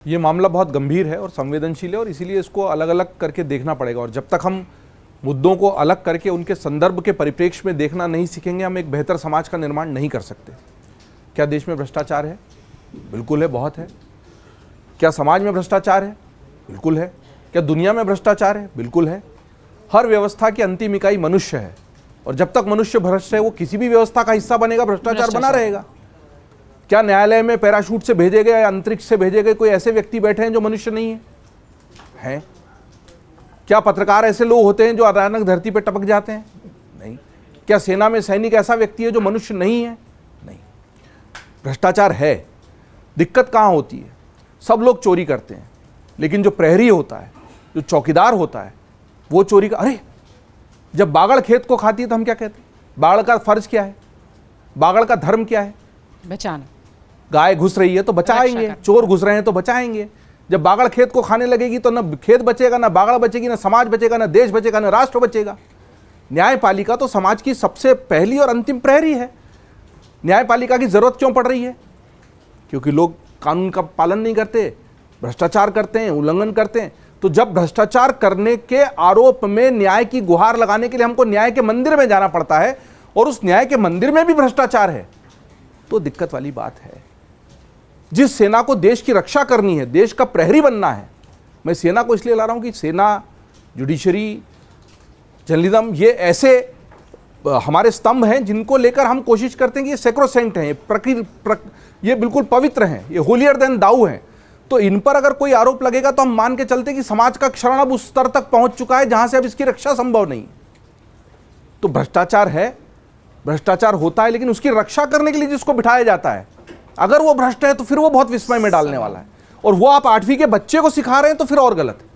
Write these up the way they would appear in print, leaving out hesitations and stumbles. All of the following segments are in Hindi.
ये मामला बहुत गंभीर है और संवेदनशील है और इसीलिए इसको अलग अलग करके देखना पड़ेगा। और जब तक हम मुद्दों को अलग करके उनके संदर्भ के परिप्रेक्ष्य में देखना नहीं सीखेंगे, हम एक बेहतर समाज का निर्माण नहीं कर सकते। क्या देश में भ्रष्टाचार है? बिल्कुल है, बहुत है। क्या समाज में भ्रष्टाचार है? बिल्कुल है। क्या दुनिया में भ्रष्टाचार है? बिल्कुल है। हर व्यवस्था की अंतिम इकाई मनुष्य है और जब तक मनुष्य भ्रष्ट है वो किसी भी व्यवस्था का हिस्सा बनेगा, भ्रष्टाचार बना रहेगा। क्या न्यायालय में पैराशूट से भेजे गए या अंतरिक्ष से भेजे गए कोई ऐसे व्यक्ति बैठे हैं जो मनुष्य नहीं है? क्या पत्रकार ऐसे लोग होते हैं जो अचानक धरती पर टपक जाते हैं? नहीं। क्या सेना में सैनिक ऐसा व्यक्ति है जो मनुष्य नहीं है? नहीं। भ्रष्टाचार है। दिक्कत कहाँ होती है? सब लोग चोरी करते हैं, लेकिन जो प्रहरी होता है, जो चौकीदार होता है, वो चोरी का अरे जब बागड़ खेत को खाती है तो हम क्या कहते हैं? बागड़ का फर्ज क्या है? बागड़ का धर्म क्या है? बचाना। गाय घुस रही है तो बचाएंगे, चोर घुस रहे हैं तो बचाएंगे। जब बागड़ खेत को खाने लगेगी तो न खेत बचेगा, न बागड़ बचेगी, न समाज बचेगा, न देश बचेगा, न राष्ट्र बचेगा। न्यायपालिका तो समाज की सबसे पहली और अंतिम प्रहरी है। न्यायपालिका की जरूरत क्यों पड़ रही है? क्योंकि लोग कानून का पालन नहीं करते, भ्रष्टाचार करते हैं, उल्लंघन करते हैं। तो जब भ्रष्टाचार करने के आरोप में न्याय की गुहार लगाने के लिए हमको न्याय के मंदिर में जाना पड़ता है और उस न्याय के मंदिर में भी भ्रष्टाचार है, तो दिक्कत वाली बात है। जिस सेना को देश की रक्षा करनी है, देश का प्रहरी बनना है, मैं सेना को इसलिए ला रहा हूं कि सेना, जुडिशरी, जर्नलिज्म, ये ऐसे हमारे स्तंभ हैं जिनको लेकर हम कोशिश करते हैं कि ये सैक्रोसेंट हैं, ये बिल्कुल पवित्र हैं, ये होलियर देन दाऊ हैं। तो इन पर अगर कोई आरोप लगेगा तो हम मान के चलते कि समाज का क्षरण अब उस स्तर तक पहुंच चुका है जहां से अब इसकी रक्षा संभव नहीं। तो भ्रष्टाचार है, भ्रष्टाचार होता है, लेकिन उसकी रक्षा करने के लिए जिसको बिठाया जाता है, अगर वो भ्रष्ट है तो फिर वो बहुत विस्मय में डालने वाला है। और वो आप 8वीं के बच्चे को सिखा रहे हैं तो फिर और गलत है।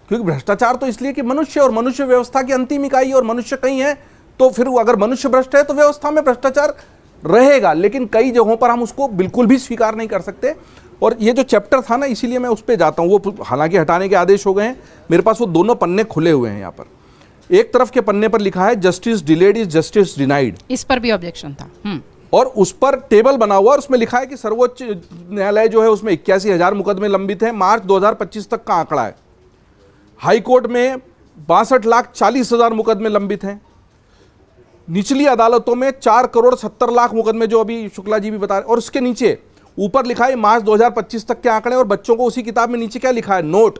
क्योंकि भ्रष्टाचार तो इसलिए कि मनुष्य, और मनुष्य व्यवस्था की अंतिम इकाई है, और मनुष्य कहीं है तो फिर अगर मनुष्य भ्रष्ट है तो व्यवस्था में भ्रष्टाचार रहेगा। लेकिन कई जगहों पर हम उसको बिल्कुल भी स्वीकार नहीं कर सकते। और ये जो चैप्टर था ना, इसीलिए मैं उस पर जाता हूँ। वो हालांकि हटाने के आदेश हो गए हैं, मेरे पास वो दोनों पन्ने खुले हुए हैं। यहाँ पर एक तरफ के पन्ने पर लिखा है justice delayed is justice denied. इस पर भी ऑब्जेक्शन था। और उस पर टेबल बना हुआ और उसमें लिखा है कि सर्वोच्च न्यायालय जो है उसमें 81,000 मुकदमे लंबित हैं, मार्च 2025 तक का आंकड़ा है। हाई कोर्ट में 62,40,000 मुकदमे लंबित हैं। निचली अदालतों में 4,70,00,000 मुकदमे, जो अभी शुक्ला जी भी बता रहे। और उसके नीचे ऊपर लिखा है मार्च 2025 तक के आंकड़े, और बच्चों को उसी किताब में नीचे क्या लिखा है? Note,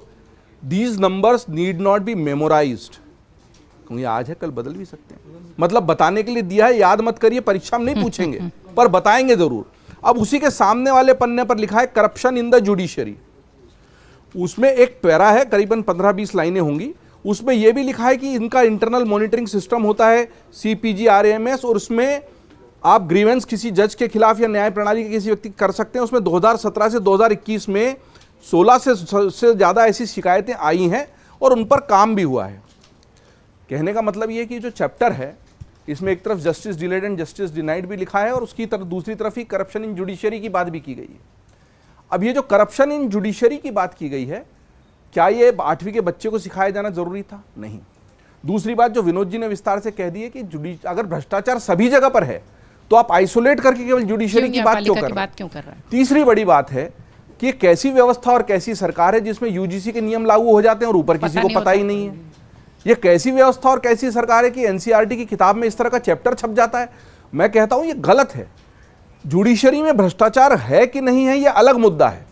these numbers need not be memorised. क्योंकि आज है कल बदल भी सकते हैं। मतलब बताने के लिए दिया है, याद मत करिए, परीक्षा में नहीं पूछेंगे पर बताएंगे जरूर। अब उसी के सामने वाले पन्ने पर लिखा है करप्शन इन द जुडिशरी। उसमें एक पैरा है, करीबन 15-20 लाइनें होंगी। उसमें यह भी लिखा है कि इनका इंटरनल मॉनिटरिंग सिस्टम होता है CPG RAMS, और उसमें आप ग्रीवेंस किसी जज के खिलाफ या न्याय प्रणाली के किसी व्यक्ति कर सकते हैं। उसमें 2017 से 2021 में 16 से ज़्यादा ऐसी शिकायतें आई हैं और उन पर काम भी हुआ है। कहने का मतलब ये कि जो चैप्टर है इसमें एक तरफ justice delayed and justice denied भी लिखा है और उसकी तरफ दूसरी तरफ ही करप्शन इन जुडिशरी की बात भी की गई है। अब ये जो करप्शन इन जुडिशरी की बात की गई है, क्या ये 8वीं के बच्चे को सिखाया जाना जरूरी था? नहीं। दूसरी बात जो विनोद जी ने विस्तार से कह दी है कि अगर भ्रष्टाचार सभी जगह पर है तो आप आइसोलेट करके केवल जुडिशरी की बात क्यों कर रहे हैं? तीसरी बड़ी बात है कि कैसी व्यवस्था और कैसी सरकार है जिसमें UGC के नियम लागू हो जाते हैं और ऊपर किसी को पता ही नहीं है। ये कैसी व्यवस्था और कैसी सरकार है कि NCERT की किताब में इस तरह का चैप्टर छप जाता है? मैं कहता हूं ये गलत है। जुडिशरी में भ्रष्टाचार है कि नहीं है, यह अलग मुद्दा है।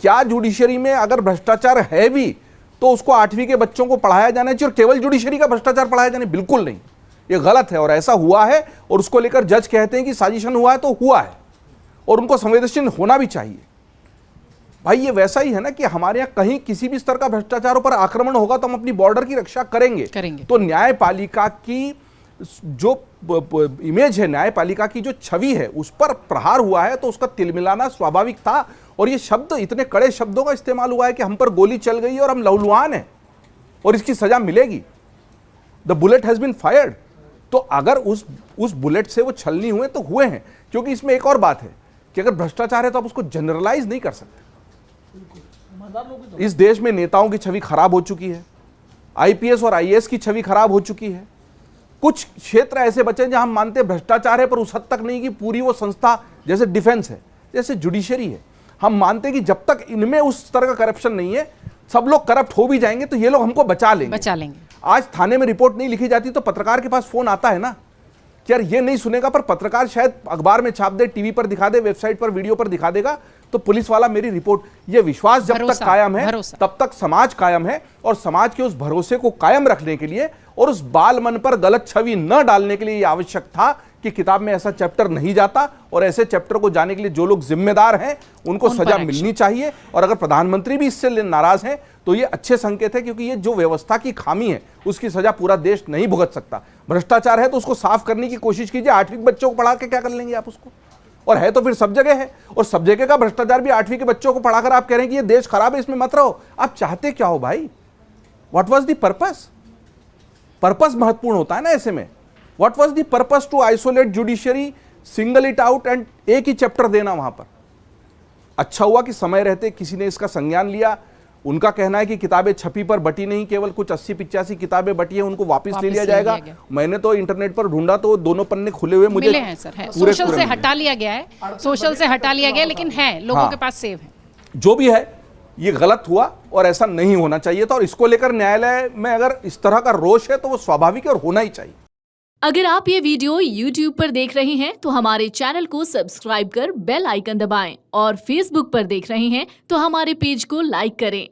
क्या जुडिशरी में अगर भ्रष्टाचार है भी तो उसको 8वीं के बच्चों को पढ़ाया जाना चाहिए और केवल जुडिशरी का भ्रष्टाचार पढ़ाया जाना? बिल्कुल नहीं, ये गलत है। और ऐसा हुआ है और उसको लेकर जज कहते हैं कि साजिशन हुआ है तो हुआ है, और उनको संवेदनशील होना भी चाहिए। भाई ये वैसा ही है ना कि हमारे यहाँ कहीं किसी भी स्तर का भ्रष्टाचारों पर आक्रमण होगा तो हम अपनी बॉर्डर की रक्षा करेंगे। तो न्यायपालिका की जो इमेज है, न्यायपालिका की जो छवि है, उस पर प्रहार हुआ है तो उसका तिलमिलाना स्वाभाविक था। और ये शब्द, इतने कड़े शब्दों का इस्तेमाल हुआ है कि हम पर गोली चल गई और हम लहूलुहान हैं और इसकी सजा मिलेगी। The bullet has been fired. तो अगर उस बुलेट से वो छलनी हुए तो हुए हैं। क्योंकि इसमें एक और बात है कि अगर भ्रष्टाचार है तो आप उसको जनरलाइज नहीं कर सकते। इस देश में नेताओं की छवि खराब हो चुकी है, IPS और IAS की छवि खराब हो चुकी है। कुछ क्षेत्र ऐसे बचे जहां हम मानते हैं भ्रष्टाचार है, पर उस हद तक नहीं कि पूरी वो संस्था, जैसे डिफेंस है, जैसे जुडिशरी है, हम मानते हैं कि जब तक इनमें उस तरह का करप्शन नहीं है, सब लोग करप्ट हो भी जाएंगे तो ये लोग हमको बचा लेंगे। आज थाने में रिपोर्ट नहीं लिखी जाती तो पत्रकार के पास फोन आता है ना कि यार ये नहीं सुनेगा, पर पत्रकार शायद अखबार में छाप दे, टीवी पर दिखा दे, वेबसाइट पर वीडियो पर दिखा देगा, तो पुलिस वाला मेरी रिपोर्ट, ये विश्वास जब तक कायम है तब तक समाज कायम है। और समाज के उस भरोसे को कायम रखने के लिए और उस बाल मन पर गलत छवि न डालने के लिए ये आवश्यक था कि किताब में ऐसा चैप्टर नहीं जाता, और ऐसे चैप्टर को जाने के लिए जो लोग जिम्मेदार हैं उनको सजा मिलनी चाहिए। और अगर प्रधानमंत्री भी इससे नाराज हैं तो ये अच्छे संकेत है, क्योंकि ये जो व्यवस्था की खामी है उसकी सजा पूरा देश नहीं भुगत सकता। भ्रष्टाचार है तो उसको साफ करने की कोशिश कीजिए, 8वीं के बच्चों को पढ़ा के क्या कर लेंगे आप उसको? और है तो फिर सब जगह है, और सब जगह का भ्रष्टाचार भी 8वीं के बच्चों को पढ़ाकर आप कह रहे हैं कि ये देश खराब है, इसमें मत रहो। आप चाहते क्या हो भाई? What was the purpose? Purpose महत्वपूर्ण होता है ना ऐसे में। What was the purpose to isolate judiciary, single it out and एक ही चैप्टर देना वहां पर? अच्छा हुआ कि समय रहते किसी ने इसका संज्ञान लिया। उनका कहना है कि किताबें छपी पर बटी नहीं, केवल कुछ 80-85 किताबें बटी हैं, उनको वापस ले लिया जाएगा। मैंने तो इंटरनेट पर ढूंढा तो दोनों पन्ने खुले हुए मुझे मिले हैं सर, है। सोशल से हटा लिया गया है, सोशल से हटा लिया गया, लेकिन है लोगों के पास सेव है। जो भी है ये गलत हुआ और ऐसा नहीं होना चाहिए था, और इसको लेकर न्यायालय में अगर इस तरह का रोष है तो वो स्वाभाविक है और होना ही चाहिए। अगर आप ये वीडियो YouTube पर देख रहे हैं तो हमारे चैनल को सब्सक्राइब कर बेल आइकन दबाएं, और Facebook पर देख रहे हैं तो हमारे पेज को लाइक करें।